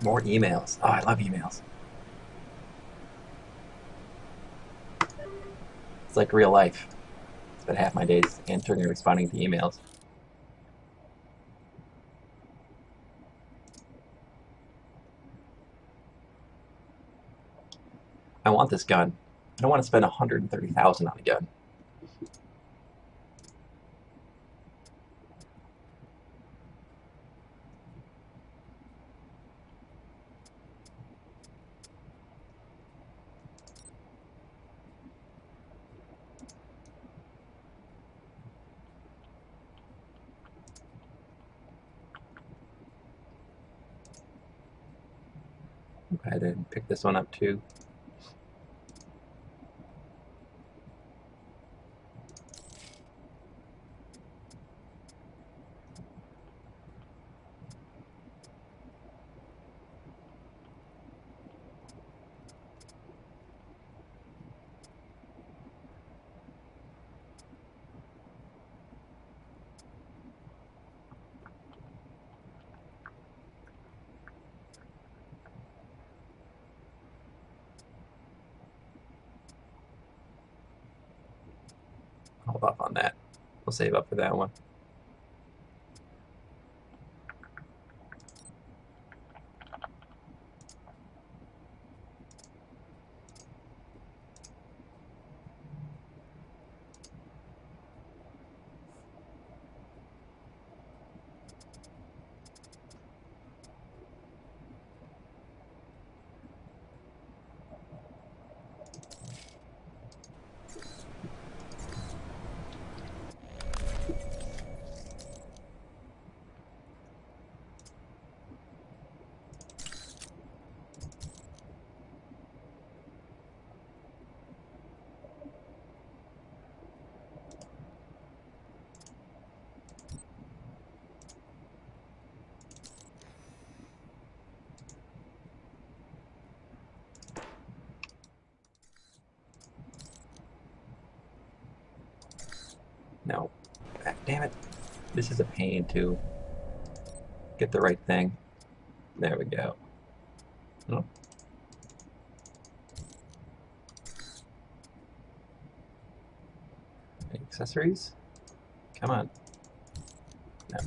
More emails. Oh, I love emails. It's like real life. Spend half my days answering and responding to emails. I want this gun. I don't want to spend 130,000 on a gun. Go ahead and pick this one up too. Hold off on that. We'll save up for that one. No. Damn it. This is a pain to get the right thing. There we go. Oh. Accessories? Come on. No.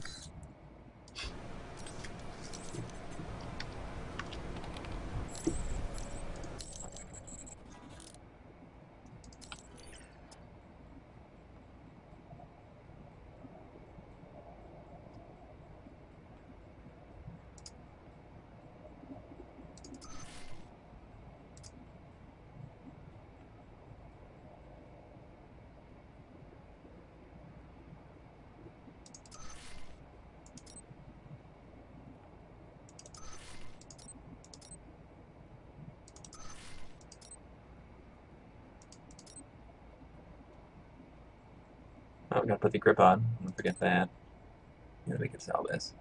Oh, gotta put the grip on. Don't forget that. Yeah, we can sell this.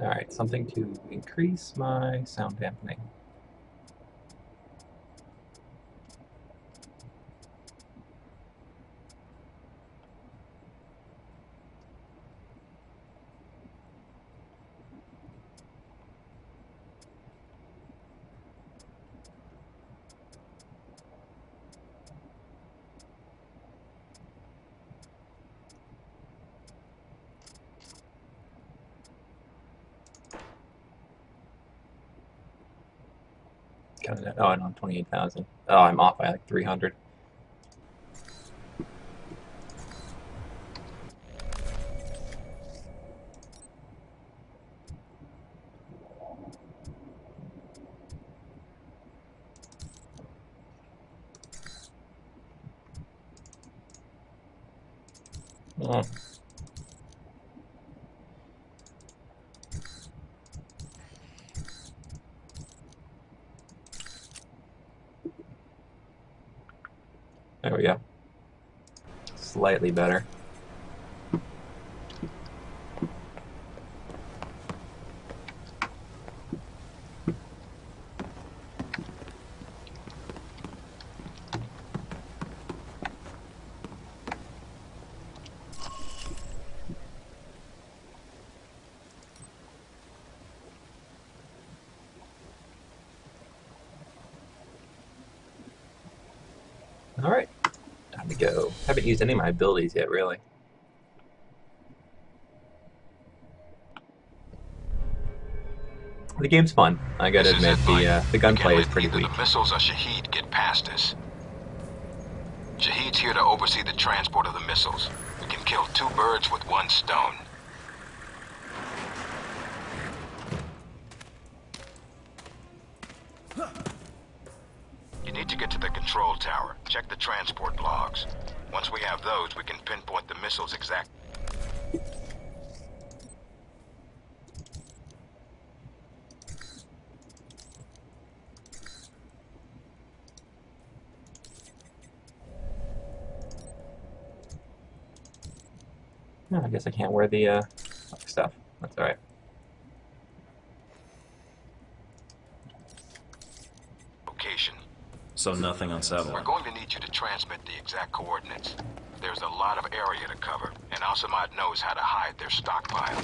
Alright, something to increase my sound dampening. Oh, I'm on 28,000. Oh, I'm off by like 300. Oh. There we go. slightly better. Alright, time to go. Haven't used any of my abilities yet, really. The game's fun. I gotta admit, the gunplay is pretty weak. The missiles or Shaheed get past us. Shaheed's here to oversee the transport of the missiles. We can kill 2 birds with 1 stone. You need to get to the control tower. Check the transport logs. Once we have those, we can pinpoint the missiles exact. No, I guess I can't wear the stuff. That's alright. Location. So nothing on satellite. We're going to need you to transmit the exact coordinates. There's a lot of area to cover, and Al-Samad knows how to hide their stockpile.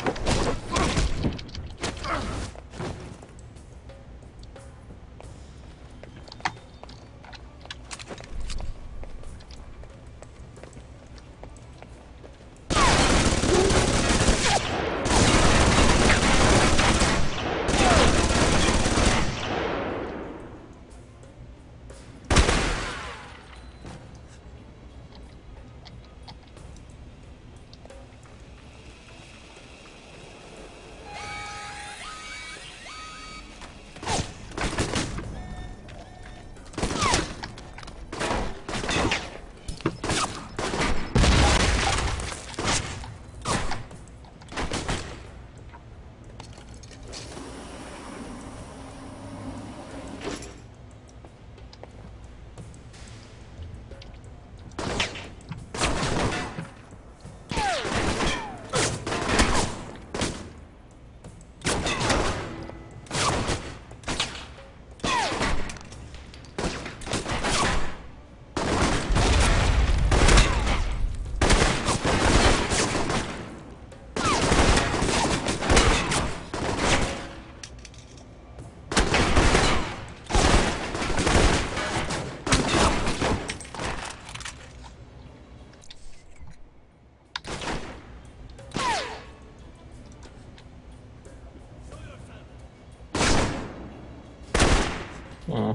Hmm.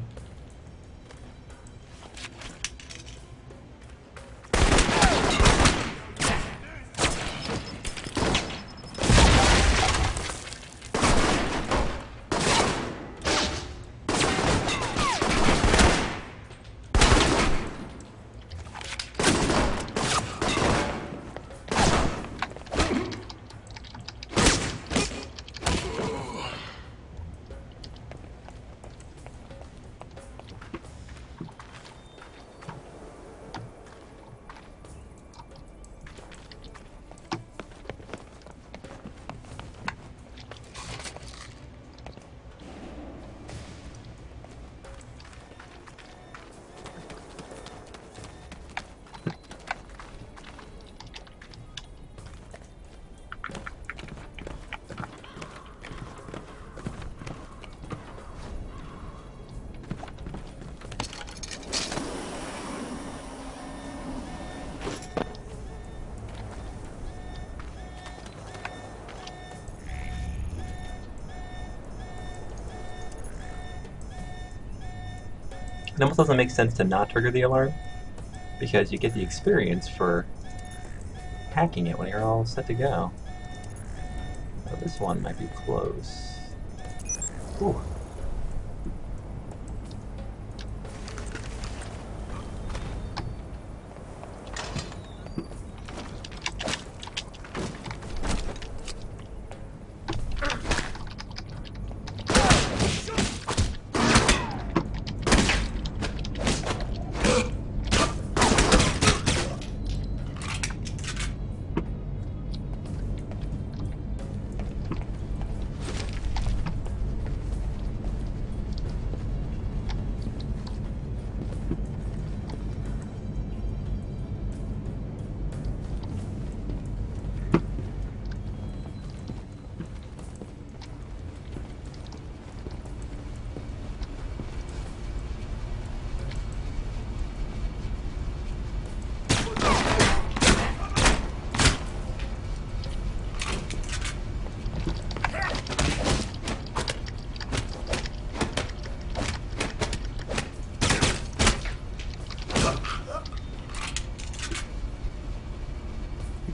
It almost doesn't make sense to not trigger the alarm, because you get the experience for hacking it when you're all set to go. Oh, this one might be close. Ooh.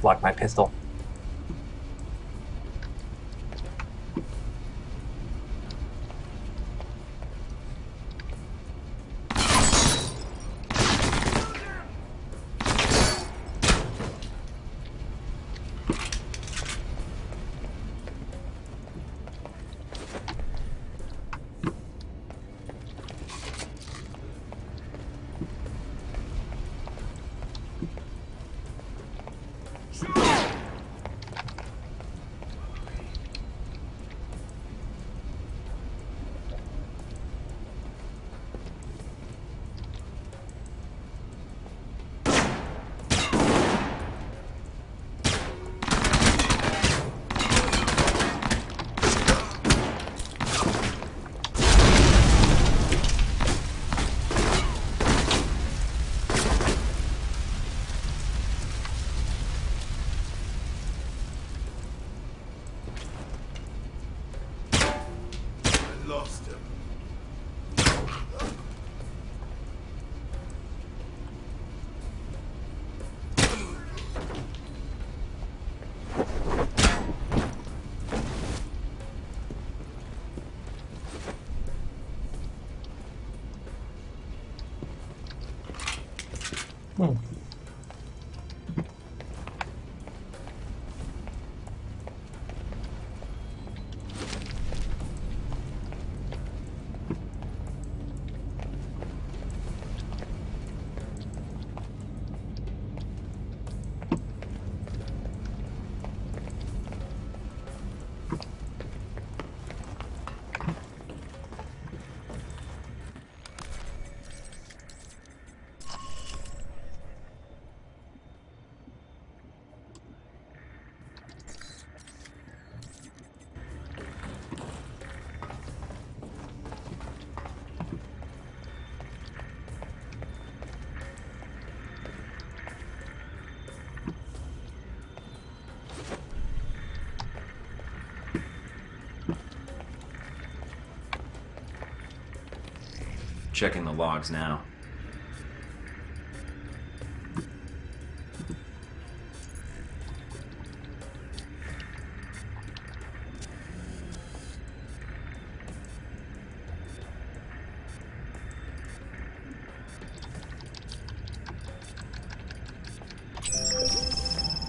block my pistol. Lost him. Hmm. Checking the logs now.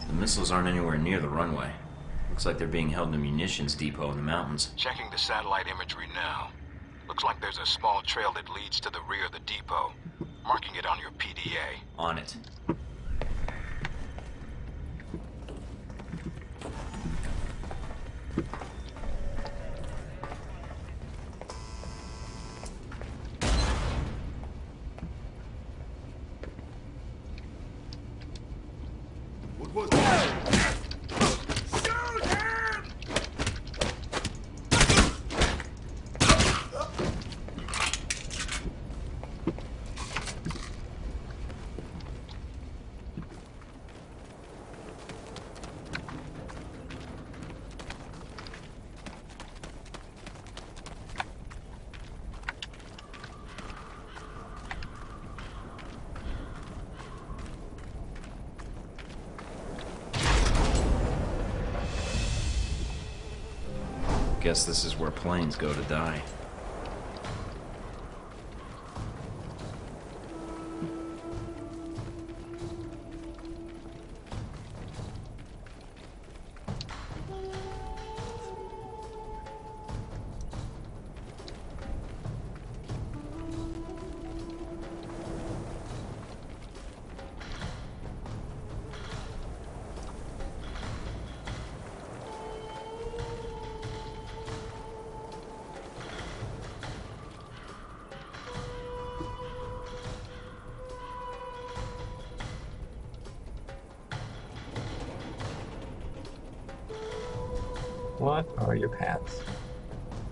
The missiles aren't anywhere near the runway. Looks like they're being held in a munitions depot in the mountains. Checking the satellite imagery now. Looks like there's a small trail that leads to the rear of the depot. Marking it on your PDA. On it. What was that? Guess this is where planes go to die. What are your paths?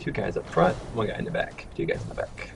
2 guys up front, 1 guy in the back. 2 guys in the back.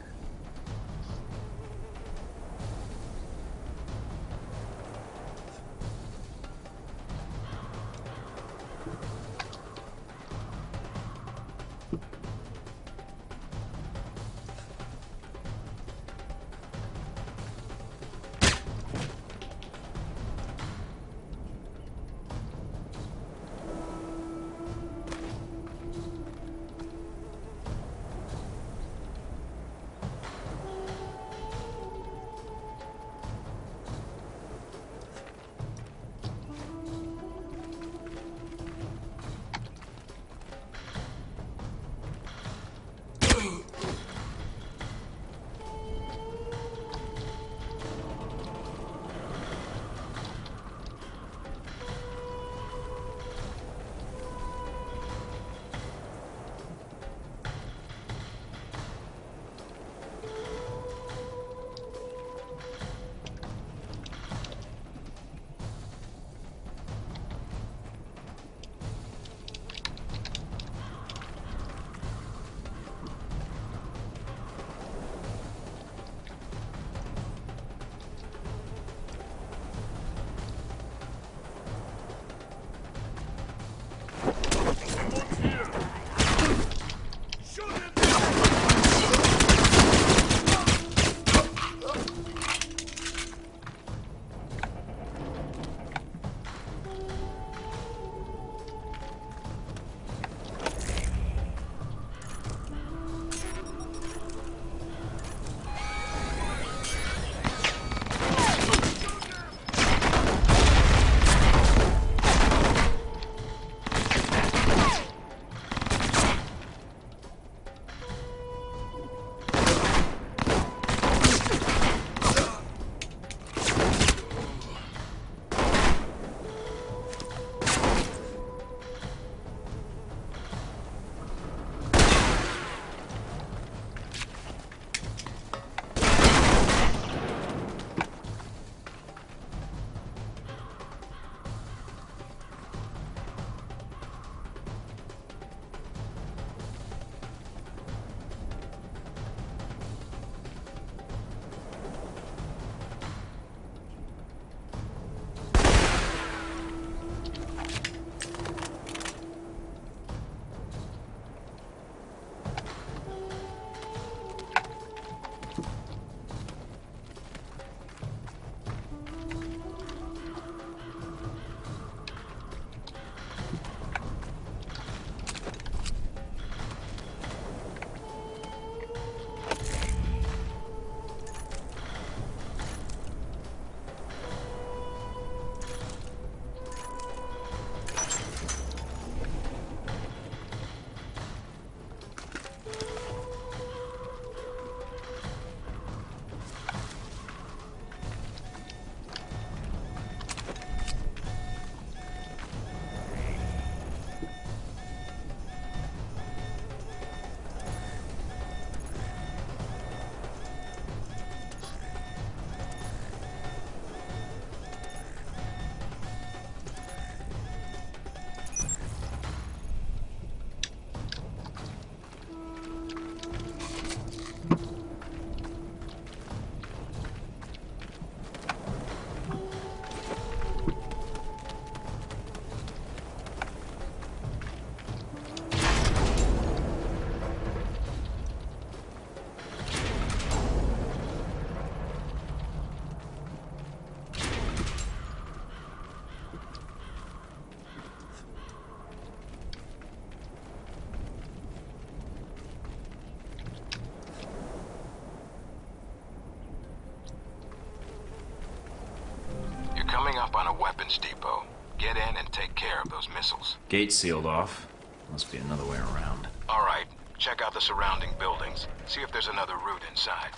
Coming up on a weapons depot. Get in and take care of those missiles. Gate sealed off. Must be another way around. All right. Check out the surrounding buildings. See if there's another route inside.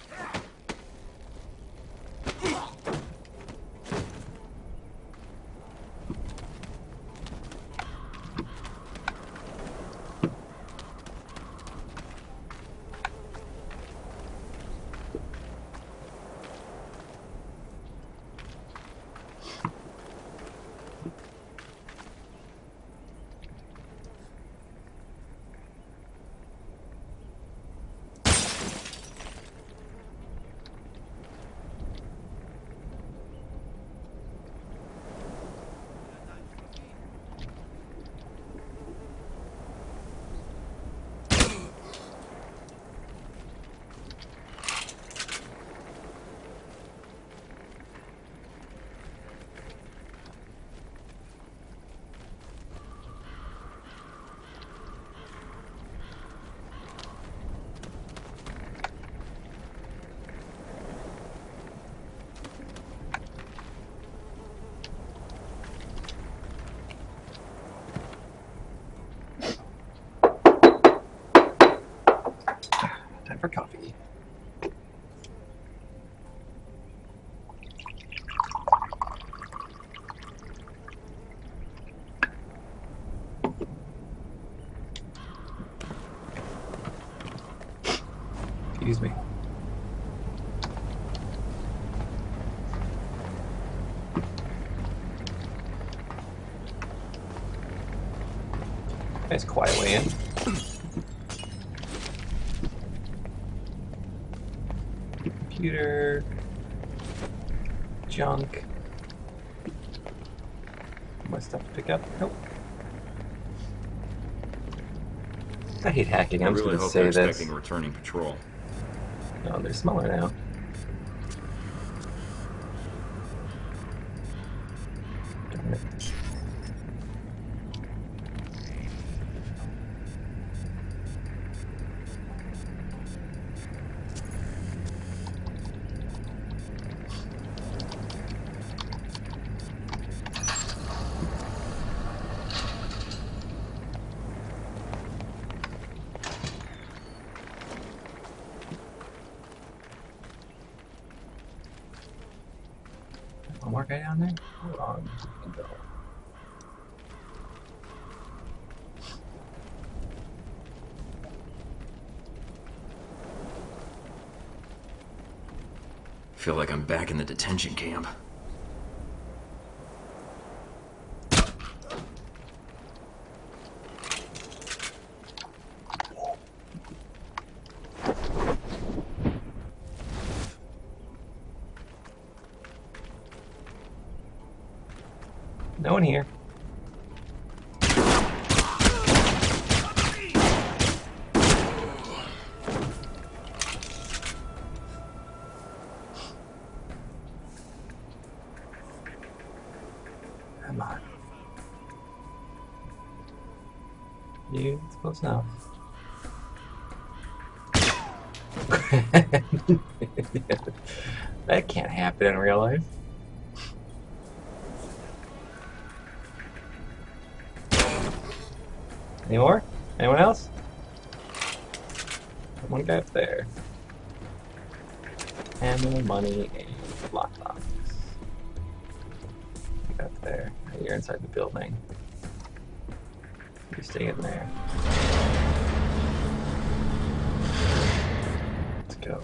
Excuse me. Nice quiet way in. Computer. Junk. More stuff to pick up. Nope. I hate hacking. I I'm just really gonna hope say they're this. expecting a returning patrol. Oh, they're smaller now. Darn it. One more guy down there? Hold on. Go. Feel like I'm back in the detention camp. No one here. Come on. You, it's close enough. That can't happen in real life. Any more? Anyone else? One guy up there. Ammo, money, and lockbox. Up there. You're inside the building. You stay in there. Let's go.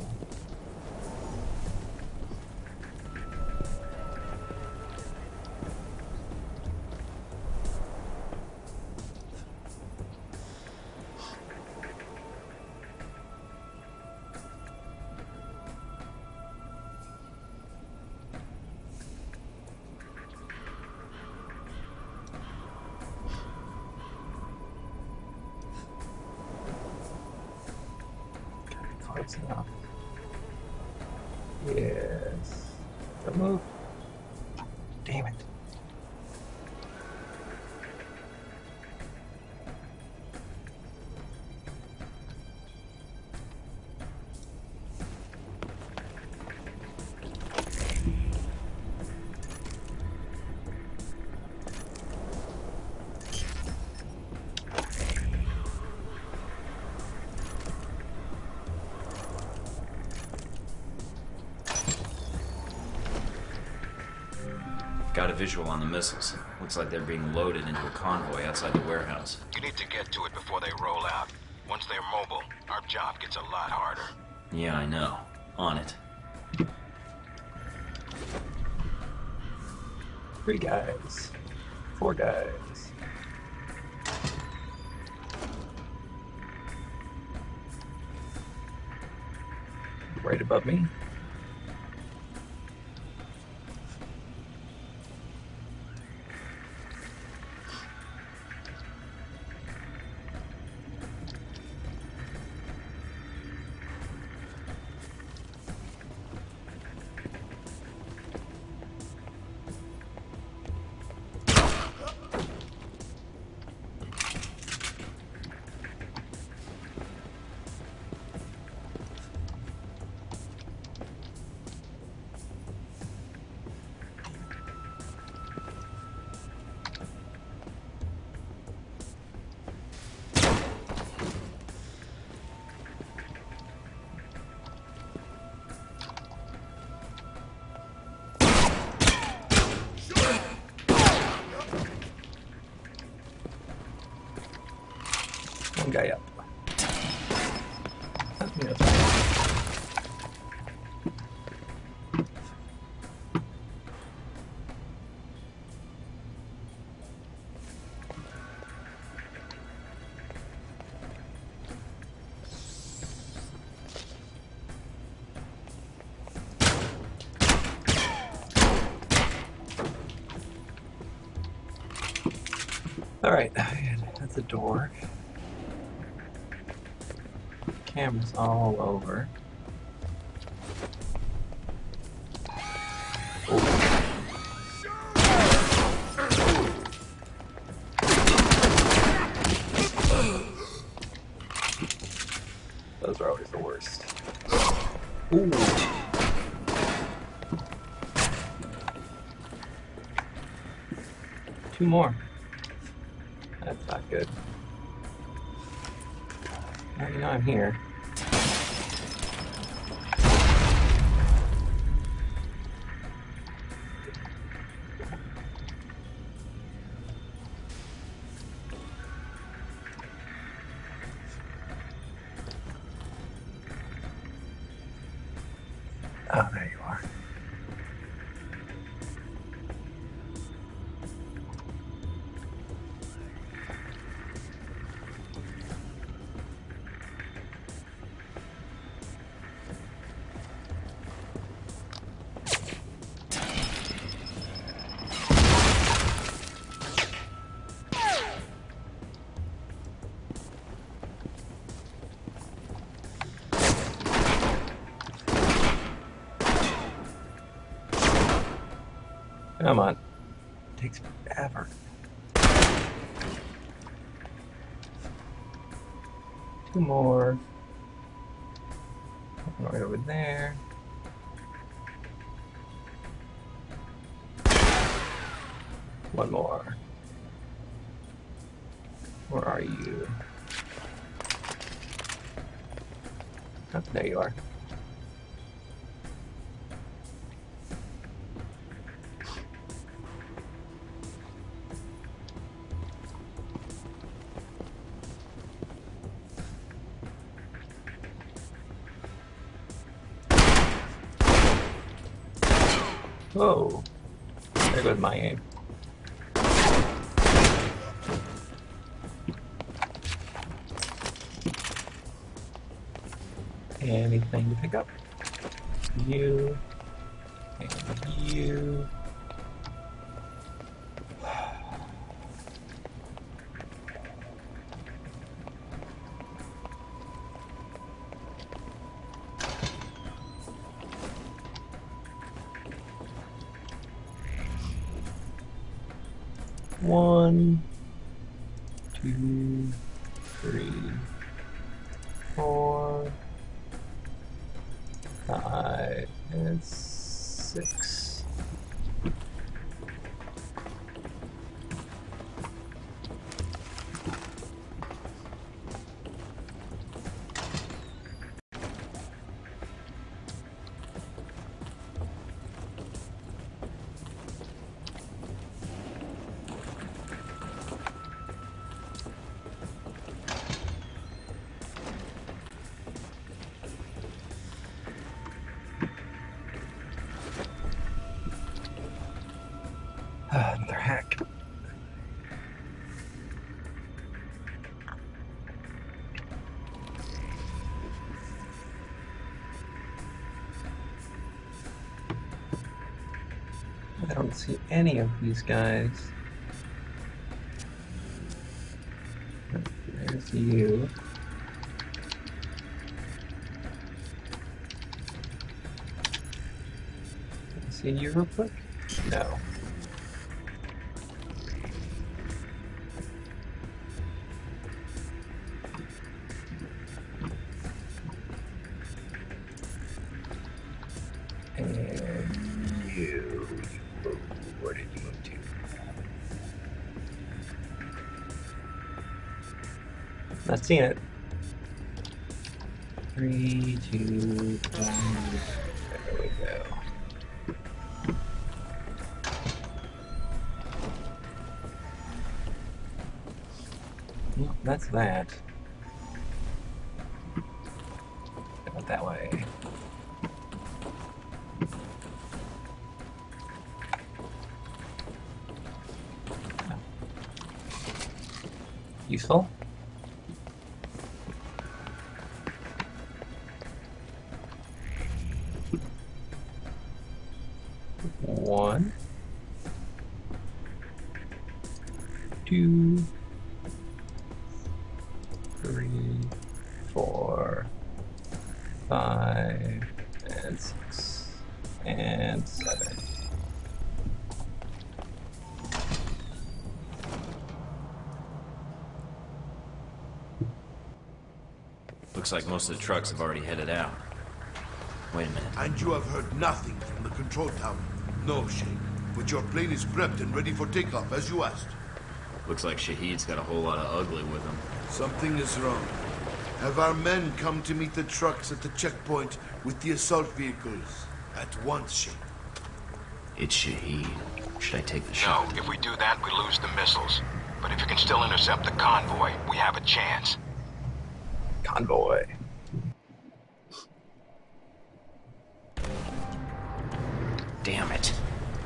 Close enough. Yes. Don't move. Damn it. Got a visual on the missiles. Looks like they're being loaded into a convoy outside the warehouse. You need to get to it before they roll out. Once they're mobile, our job gets a lot harder. Yeah, I know. On it. 3 guys. 4 guys. Right above me. One guy up. Yeah, Alright, that's a door. Cameras all over. Those are always the worst. Ooh. Two more. That's not good. Now you know I'm here. Oh, there you are. Come on. It takes forever. Two more. One right over there. One more. Where are you? Oh, there you are. Whoa. There goes my aim. Anything to pick up? You. And you. One, two, three, 4, 5, and 6. Another hack. I don't see any of these guys. There's you. Can I see you real quick? No. And you. Oh, where did you move to? Not seeing it. 3, 2, 1. There we go. Well, that's that. Go that way. Useful. One, 2, 4, 5, and 6, and 7. Looks like most of the trucks have already headed out. Wait a minute. And you have heard nothing from the control tower? No, Sheikh. But your plane is prepped and ready for takeoff, as you asked. Looks like Shahid's got a whole lot of ugly with him. Something is wrong. Have our men come to meet the trucks at the checkpoint with the assault vehicles? At once, Sheikh. It's Shahid. Should I take the shot? No, if we do that, we lose the missiles. But if you can still intercept the convoy, we have a chance. Convoy. Damn it.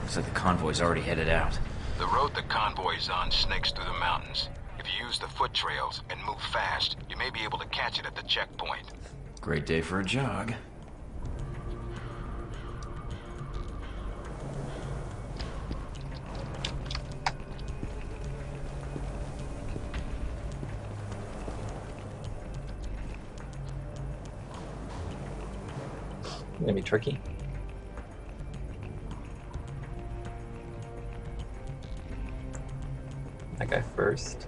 Looks like the convoy's already headed out. The road the convoy's on snakes through the mountains. If you use the foot trails and move fast, you may be able to catch it at the checkpoint. Great day for a jog. Gonna be tricky. That guy first.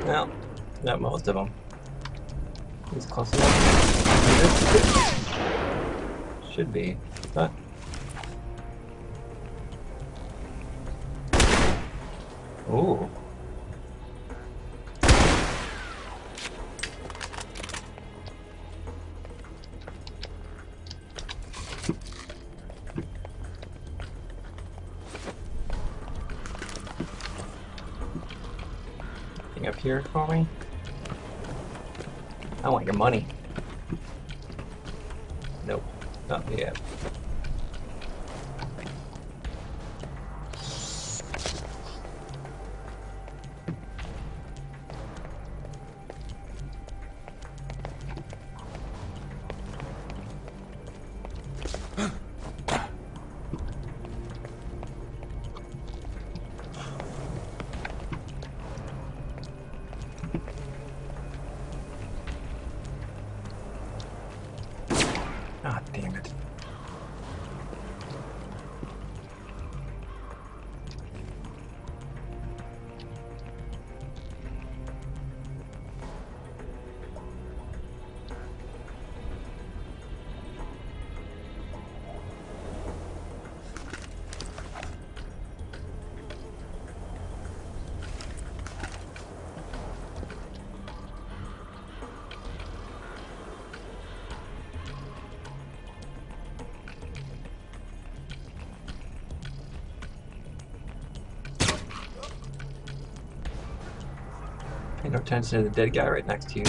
Well, not most of them. He's close enough. Should be, but. Ooh. Up here for me? I want your money. Nope, not yet. Ah, damn it. Pay no attention to the dead guy right next to you.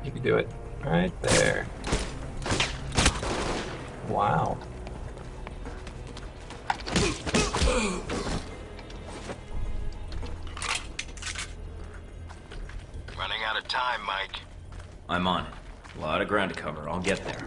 You can do it. Right there. Wow. Running out of time, Mike. I'm on it. A lot of ground to cover. I'll get there.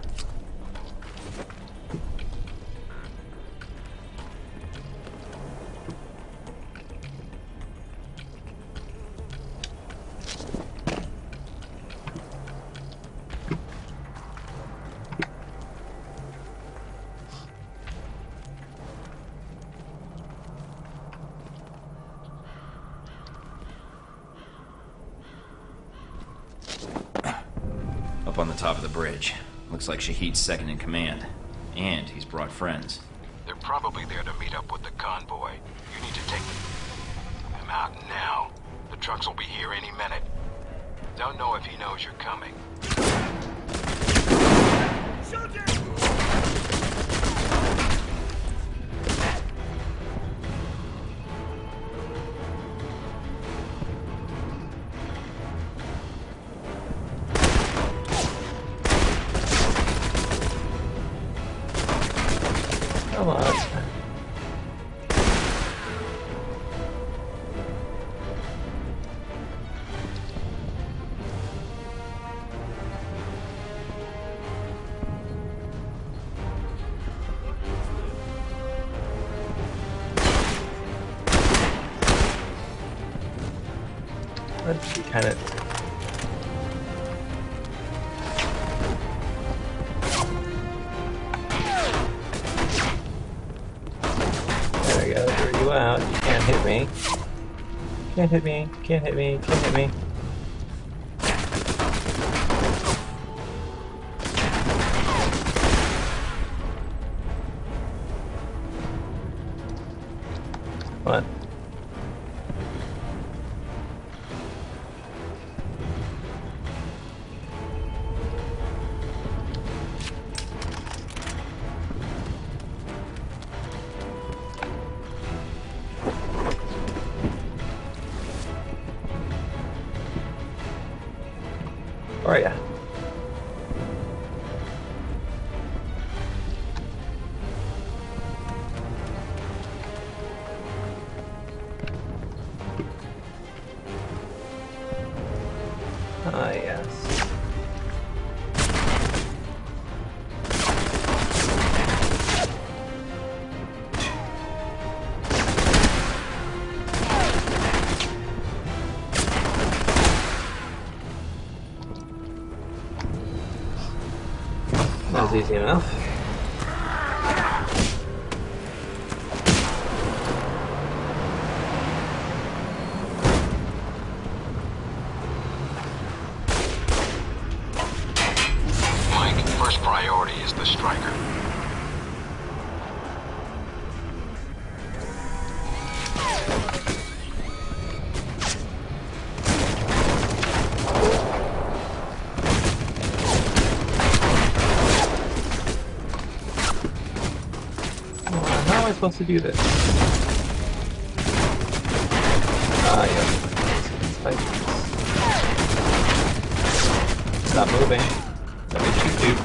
Up on the top of the bridge. Looks like Shahid's second in command. And he's brought friends. They're probably there to meet up with the convoy. You need to take them out now. The trucks will be here any minute. Don't know if he knows you're coming. Shoot him! Come on. Let's kind of. There we go. Throw you out. You can't hit me. Can't hit me. Can't hit me. Can't hit me. What? Where are ya? Ah, yes. That was easy enough. Mike, first priority is the Striker. How am I supposed to do this? Ah, yes. Stop moving. Let me shoot you.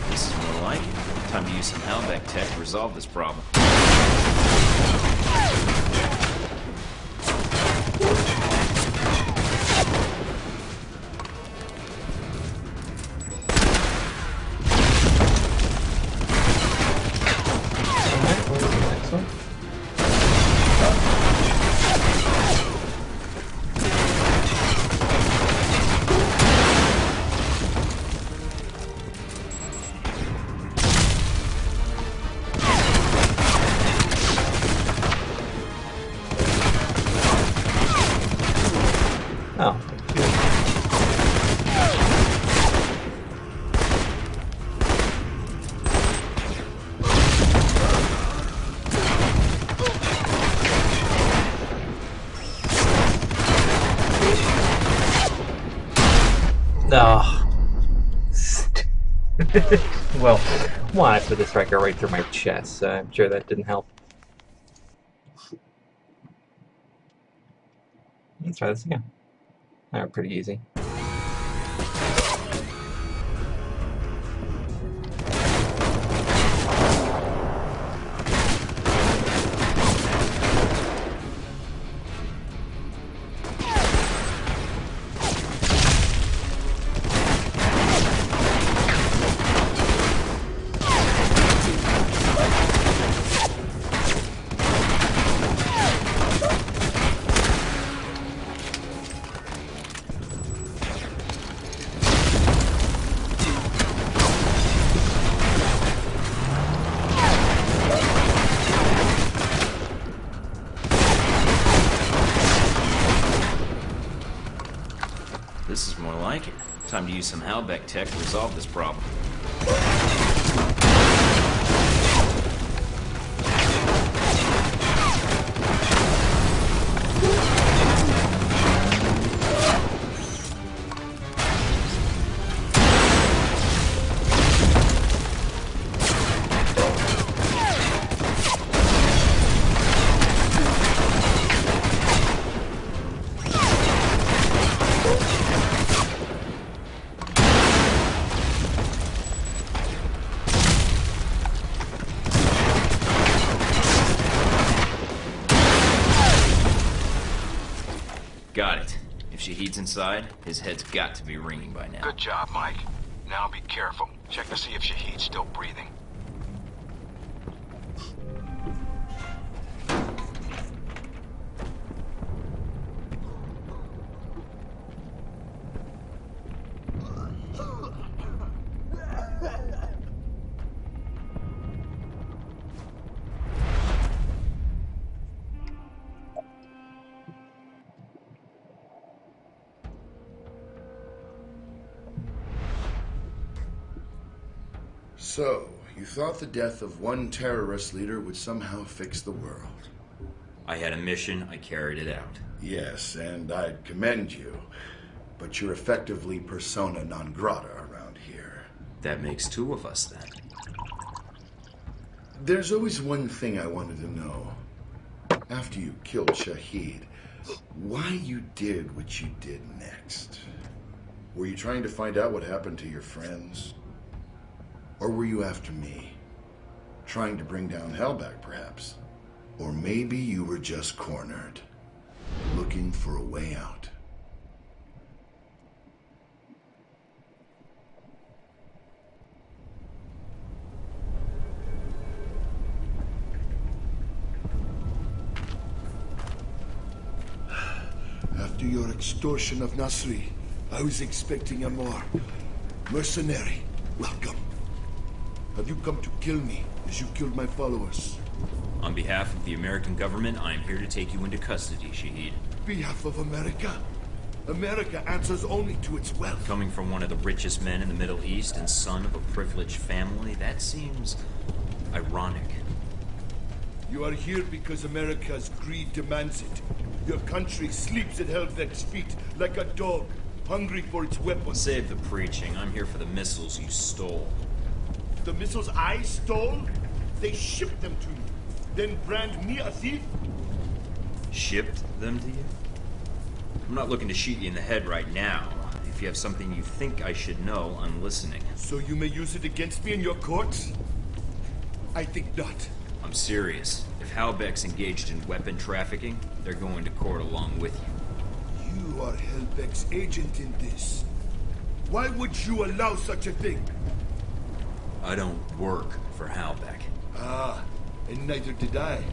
This is more like it. Time to use some Halbeck tech to resolve this problem. Alright, where's the next one? Oh, thank you. No. Well, why put the Striker right through my chest? I'm sure that didn't help. Let's try this again. Alright, pretty easy. Time to use some Halbeck tech to resolve this problem. Got it. If Shahid's inside, his head's got to be ringing by now. Good job, Mike. Now be careful. Check to see if Shahid's still breathing. So, you thought the death of one terrorist leader would somehow fix the world. I had a mission, I carried it out. Yes, and I'd commend you. But you're effectively persona non grata around here. That makes two of us, then. There's always one thing I wanted to know. After you killed Shahid, why you did what you did next? Were you trying to find out what happened to your friends? Or were you after me? Trying to bring down Halbeck, perhaps? Or maybe you were just cornered, looking for a way out. After your extortion of Nasri, I was expecting a more mercenary welcome. Have you come to kill me as you killed my followers? On behalf of the American government, I am here to take you into custody, Shahid. Behalf of America? America answers only to its wealth. Coming from one of the richest men in the Middle East and son of a privileged family, that seems ironic. You are here because America's greed demands it. Your country sleeps at Helveck's feet like a dog, hungry for its weapons. Save the preaching. I'm here for the missiles you stole. The missiles I stole? They shipped them to me. Then brand me a thief? Shipped them to you? I'm not looking to shoot you in the head right now. If you have something you think I should know, I'm listening. So you may use it against me in your courts? I think not. I'm serious. If Halbeck's engaged in weapon trafficking, they're going to court along with you. You are Helbeck's agent in this. Why would you allow such a thing? I don't work for Halbeck. Ah, and neither did I.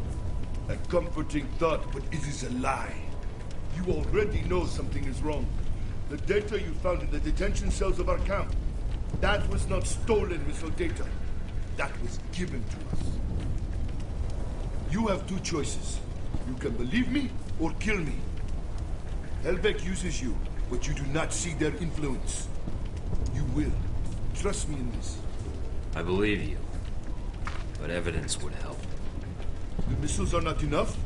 A comforting thought, but it is a lie. You already know something is wrong. The data you found in the detention cells of our camp, that was not stolen missile data. That was given to us. You have two choices. You can believe me or kill me. Helbeck uses you, but you do not see their influence. You will. Trust me in this. I believe you, but evidence would help. The missiles are not enough?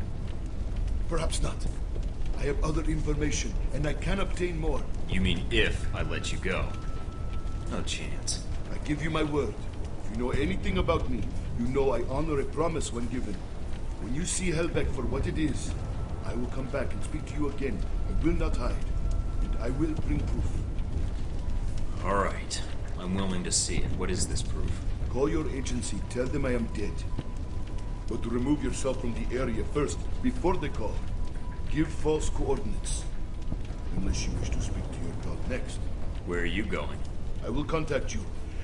Perhaps not. I have other information, and I can obtain more. You mean if I let you go? No chance. I give you my word. If you know anything about me, you know I honor a promise when given. When you see Helbeck for what it is, I will come back and speak to you again. I will not hide, and I will bring proof. All right. I'm willing to see it. What is this proof? Call your agency, tell them I am dead. But to remove yourself from the area first, before they call. Give false coordinates. Unless you wish to speak to your god next. Where are you going? I will contact you,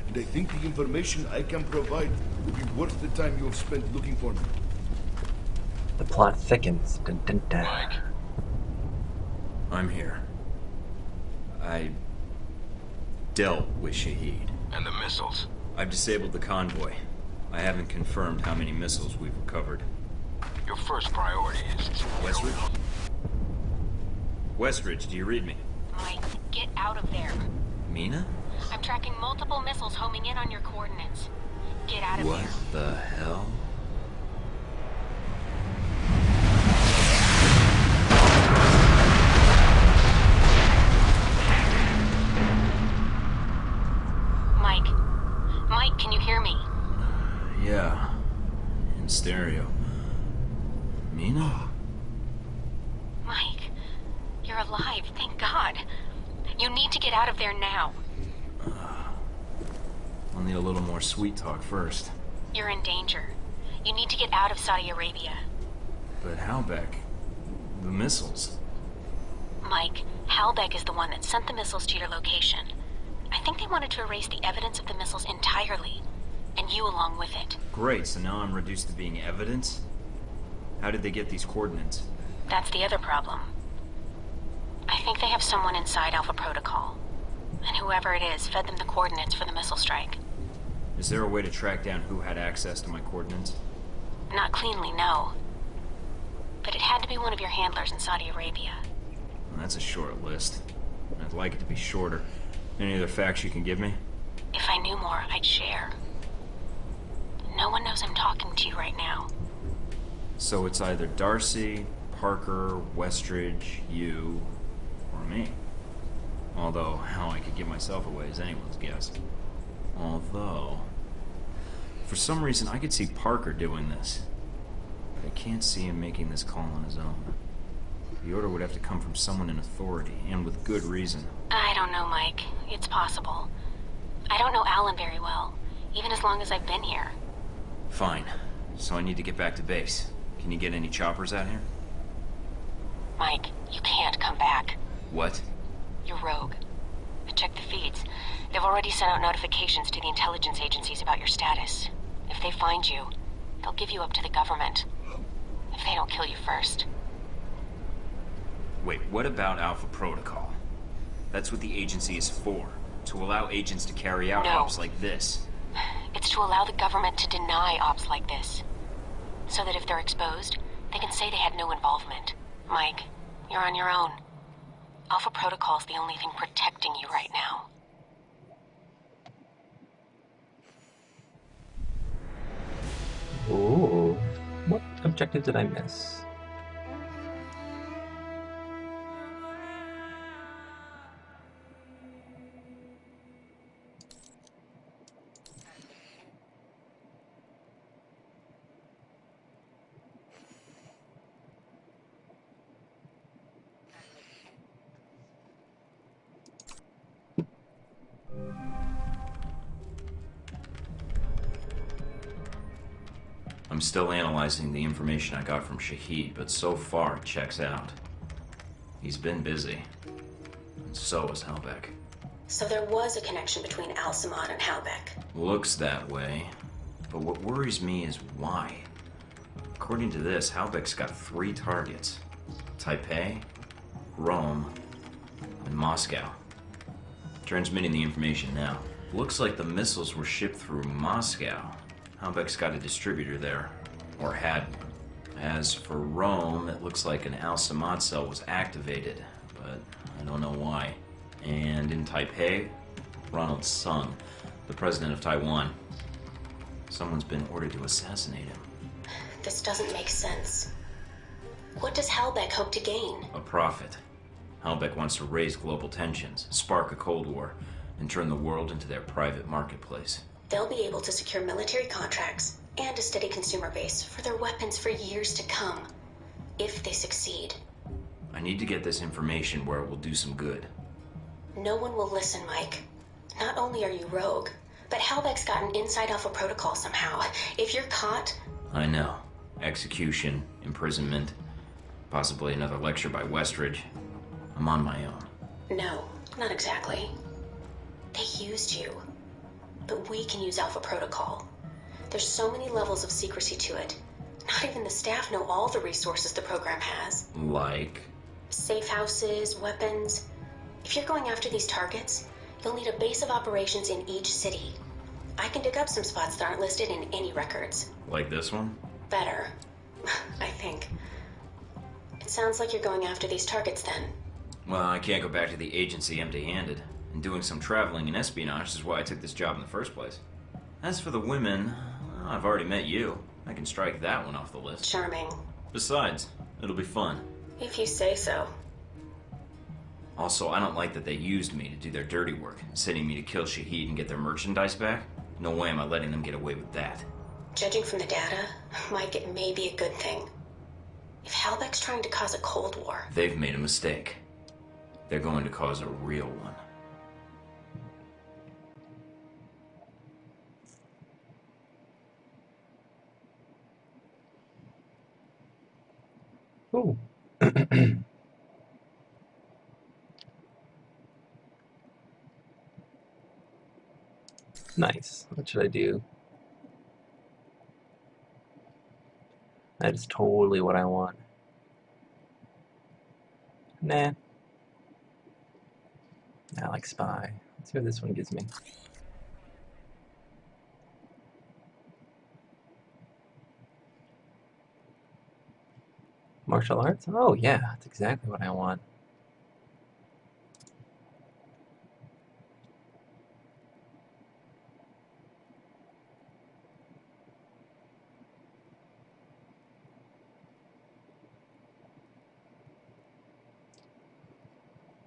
and I think the information I can provide will be worth the time you have spent looking for me. The plot thickens. Dun, dun, dun. Mike, I'm here. I dealt with Shahid. and the missiles. I've disabled the convoy. I haven't confirmed how many missiles we've recovered. Your first priority is... Westridge, do you read me? Mike, get out of there. Mina? I'm tracking multiple missiles homing in on your coordinates. Get out of What here. the hell? Mike. Mike, can you hear me? Yeah. In stereo. Mina? Mike, you're alive, thank God. You need to get out of there now. I'll need a little more sweet talk first. You're in danger. You need to get out of Saudi Arabia. But Halbeck... the missiles... Mike, Halbeck is the one that sent the missiles to your location. I think they wanted to erase the evidence of the missiles entirely, and you along with it. Great, so now I'm reduced to being evidence? How did they get these coordinates? That's the other problem. I think they have someone inside Alpha Protocol, and whoever it is fed them the coordinates for the missile strike. Is there a way to track down who had access to my coordinates? Not cleanly, no. But it had to be one of your handlers in Saudi Arabia. Well, that's a short list. I'd like it to be shorter. Any other facts you can give me? If I knew more, I'd share. No one knows I'm talking to you right now. So it's either Darcy, Parker, Westridge, you, or me. Although, how I could give myself away is anyone's guess. Although, for some reason I could see Parker doing this. But I can't see him making this call on his own. The order would have to come from someone in authority, and with good reason. I don't know, Mike. It's possible. I don't know Alan very well, even as long as I've been here. Fine. So I need to get back to base. Can you get any choppers out here? Mike, you can't come back. What? You're rogue. I checked the feeds. They've already sent out notifications to the intelligence agencies about your status. If they find you, they'll give you up to the government. If they don't kill you first. Wait, what about Alpha Protocol? That's what the agency is for. To allow agents to carry out No. ops like this. It's to allow the government to deny ops like this. So that if they're exposed, they can say they had no involvement. Mike, you're on your own. Alpha Protocol's the only thing protecting you right now. Ooh. What objective did I miss? I'm still analyzing the information I got from Shahid, but so far it checks out. He's been busy. And so is Halbeck. So there was a connection between Al-Samad and Halbeck. Looks that way. But what worries me is why. According to this, Halbeck's got 3 targets. Taipei, Rome, and Moscow. Transmitting the information now. Looks like the missiles were shipped through Moscow. Halbeck's got a distributor there. Or had. As for Rome, it looks like an Al-Samad cell was activated, but I don't know why. And in Taipei, Ronald Sung, the president of Taiwan. Someone's been ordered to assassinate him. This doesn't make sense. What does Halbeck hope to gain? A profit. Halbeck wants to raise global tensions, spark a Cold War, and turn the world into their private marketplace. They'll be able to secure military contracts and a steady consumer base for their weapons for years to come, if they succeed. I need to get this information where it will do some good. No one will listen, Mike. Not only are you rogue, but Halbeck's gotten inside Alpha Protocol somehow. If you're caught... I know. Execution, imprisonment, possibly another lecture by Westridge. I'm on my own. No, not exactly. They used you. But we can use Alpha Protocol. There's so many levels of secrecy to it. Not even the staff know all the resources the program has. Like? Safe houses, weapons. If you're going after these targets, you'll need a base of operations in each city. I can dig up some spots that aren't listed in any records. Like this one? Better. I think. It sounds like you're going after these targets then. Well, I can't go back to the agency empty-handed. And doing some traveling and espionage is why I took this job in the first place. As for the women, well, I've already met you. I can strike that one off the list. Charming. Besides, it'll be fun. If you say so. Also, I don't like that they used me to do their dirty work, sending me to kill Shahid and get their merchandise back. No way am I letting them get away with that. Judging from the data, Mike, it may be a good thing. If Halbeck's trying to cause a Cold War... They've made a mistake. They're going to cause a real one. Ooh. Nice. What should I do? That is totally what I want. Nah. I like spy. Let's see what this one gives me. Martial arts? Oh yeah, that's exactly what I want.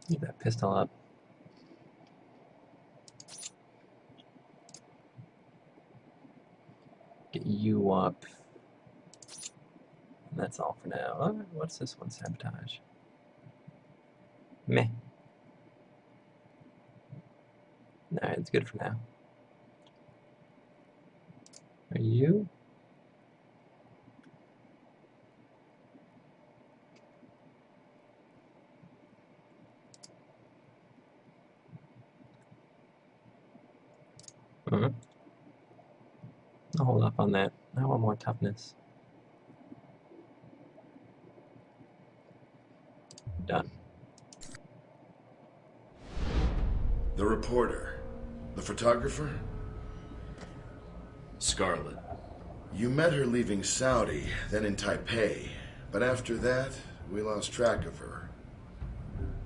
Get that pistol up. Get you up. And that's all for now. Oh, what's this one? Sabotage. Meh. Alright, it's good for now. Are you? I'll hold up on that. I want more toughness. Done. The reporter. The photographer? Scarlet. You met her leaving Saudi, then in Taipei. But after that, we lost track of her.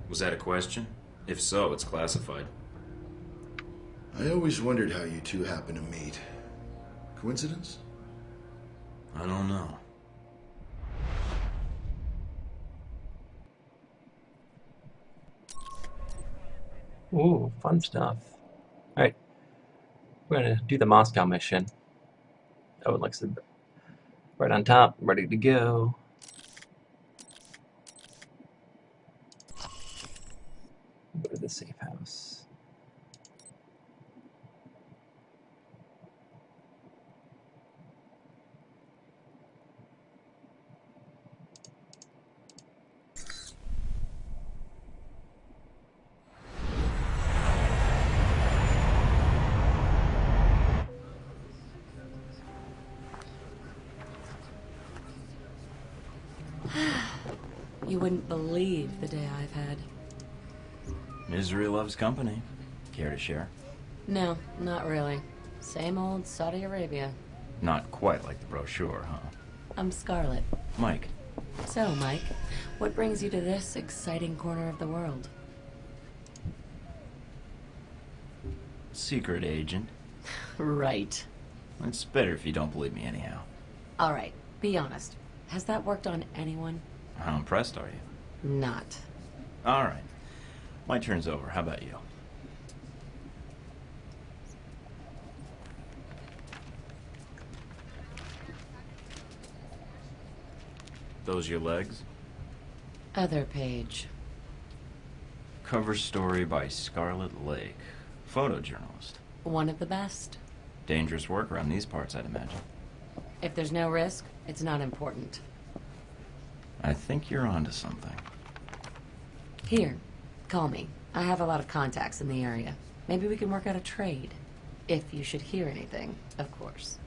Was that a question? If so, it's classified. I always wondered how you two happened to meet. Coincidence? I don't know. Ooh, fun stuff. Alright. We're gonna do the Moscow mission. Oh, it looks right on top, ready to go. Go to the safe house. You wouldn't believe the day I've had. Misery loves company. Care to share? No, not really. Same old Saudi Arabia. Not quite like the brochure, huh? I'm Scarlet. Mike. So, Mike, what brings you to this exciting corner of the world? Secret agent. Right. It's better if you don't believe me anyhow. All right, be honest. Has that worked on anyone? How impressed are you? Not. All right. My turn's over. How about you? Those your legs? Other page. Cover story by Scarlet Lake. Photojournalist. One of the best. Dangerous work around these parts, I'd imagine. If there's no risk, it's not important. I think you're onto something. Here, call me. I have a lot of contacts in the area. Maybe we can work out a trade. If you should hear anything, of course.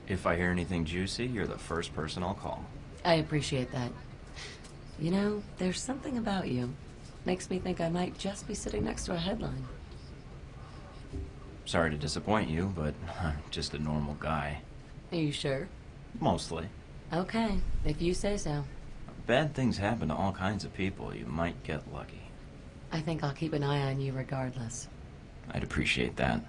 If I hear anything juicy, you're the first person I'll call. I appreciate that. You know, there's something about you. Makes me think I might just be sitting next to a headline. Sorry to disappoint you, but I'm just a normal guy. Are you sure? Mostly. Okay, if you say so. Bad things happen to all kinds of people. You might get lucky. I think I'll keep an eye on you regardless. I'd appreciate that.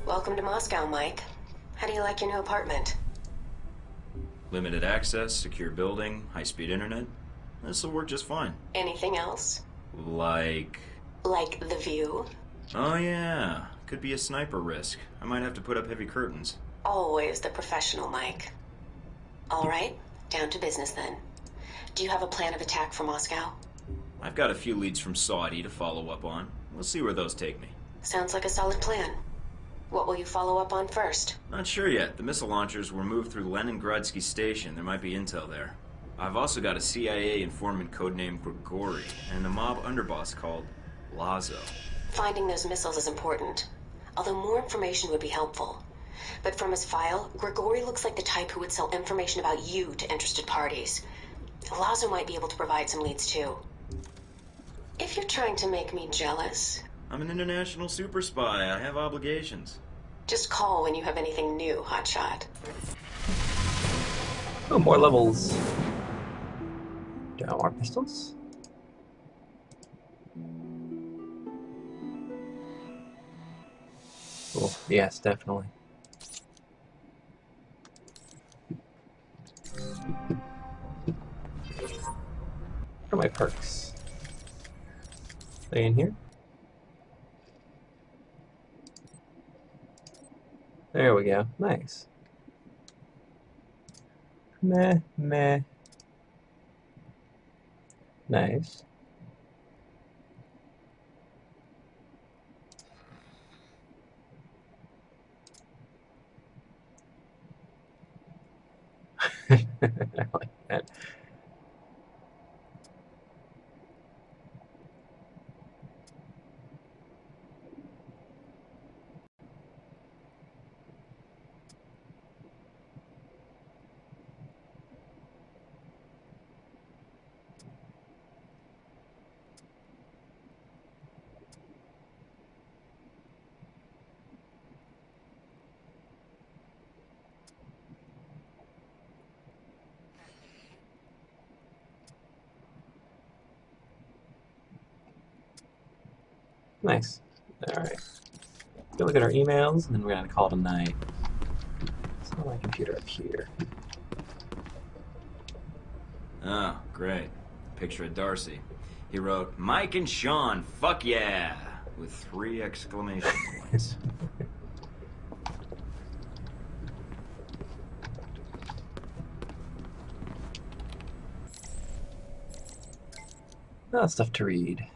Welcome to Moscow, Mike. How do you like your new apartment? Limited access, secure building, high-speed internet. This'll work just fine. Anything else? Like... Like the view? Oh yeah, could be a sniper risk. I might have to put up heavy curtains. Always the professional, Mike. All right, down to business then. Do you have a plan of attack for Moscow? I've got a few leads from Saudi to follow up on. We'll see where those take me. Sounds like a solid plan. What will you follow up on first? Not sure yet. The missile launchers were moved through Leningradsky Station. There might be intel there. I've also got a CIA informant codenamed Grigori, and a mob underboss called Lazo. Finding those missiles is important, although more information would be helpful. But from his file, Grigori looks like the type who would sell information about you to interested parties. Lazo might be able to provide some leads too. If you're trying to make me jealous... I'm an international super spy. I have obligations. Just call when you have anything new, Hotshot. Oh, more levels. Do I want pistols? Cool. Yes, definitely. What are my perks? Are they in here? There we go. Nice. Meh, meh. Nice. I like that. Nice. Alright. Go look at our emails, and then we're going to call it a night. It's not my computer up here. Oh, great. Picture of Darcy. He wrote, Mike and Sean, fuck yeah! With 3 exclamation points. Oh, stuff to read.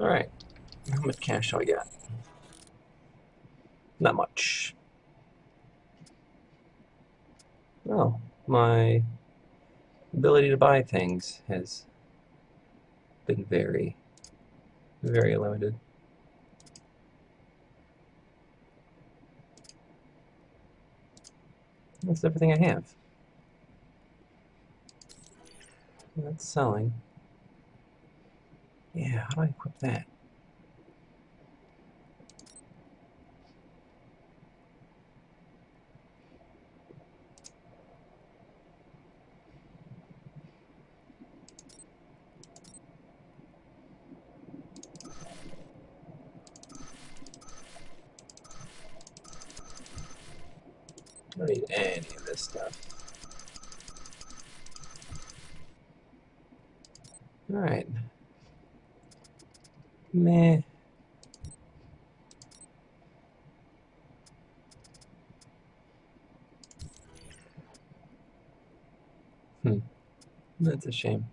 Alright. How much cash do I got? Not much. Oh, my ability to buy things has been very, very limited. That's everything I have. That's selling. Yeah, how do I equip that? I don't need any of this stuff. Alright. Meh. That's a shame.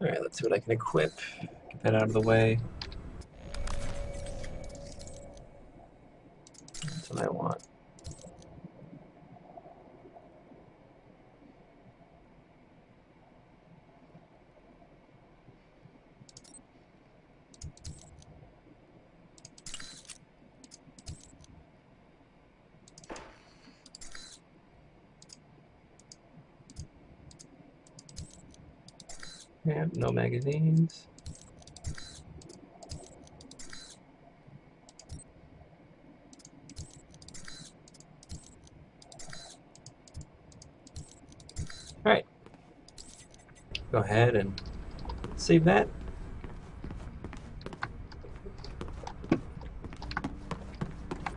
Alright, let's see what I can equip. Get that out of the way. That's what I want. Yeah, no magazines. Alright. Go ahead and save that.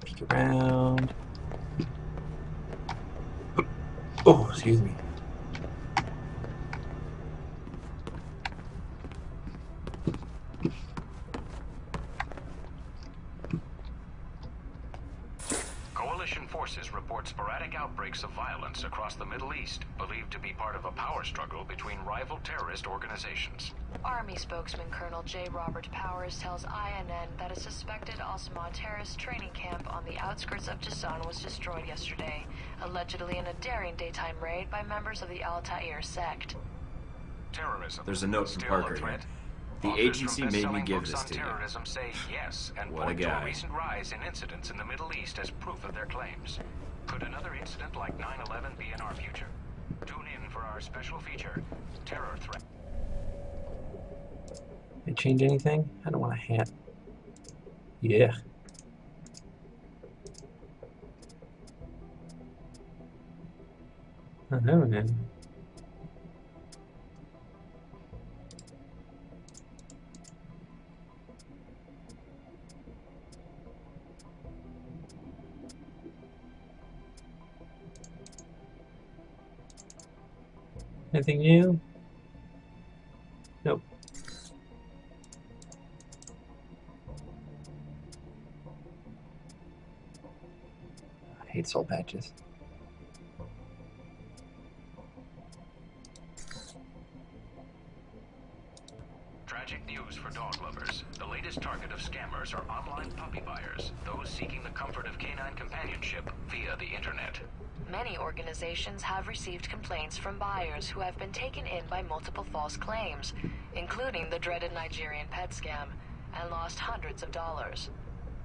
Peek around. Oh, excuse me. Coalition forces report sporadic outbreaks of violence across the Middle East, believed to be part of a power struggle between rival terrorist organizations. Army spokesman Colonel J. Robert Powers tells INN that a suspected Osman terrorist training camp on the outskirts of Jazan was destroyed yesterday, allegedly in a daring daytime raid by members of the Al-Ta'ir sect. Terrorism. There's a note from Still Parker a here. threat? The Authors agency from made me best-selling give books this on to you. terrorism say yes, and What a point to guy. a recent rise in incidents in the Middle East as proof of their claims. Could another incident like 9/11 be in our future? Tune in for our special feature, Terror Threat. Did it change anything? I don't want a hat. Yeah. I don't know, man. Anything new? Nope. I hate soul patches. Tragic news for dog lovers. The latest target of scammers are online puppy buyers, those seeking the comfort of canine companionship via the internet. Many organizations have received complaints from buyers who have been taken in by multiple false claims, including the dreaded Nigerian pet scam, and lost hundreds of dollars.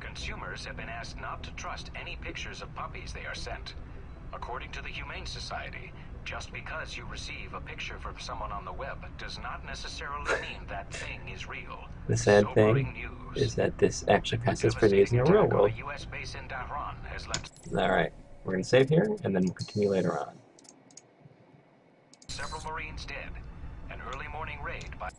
Consumers have been asked not to trust any pictures of puppies they are sent. According to the Humane Society, just because you receive a picture from someone on the web does not necessarily mean that thing is real. The sad Sobering thing news. is that this actually A passes for news in the real devastating attack on world. a U.S. base in Tehran has left Alright, we're going to save here, and then we'll continue later on. several Marines dead. An early morning raid by...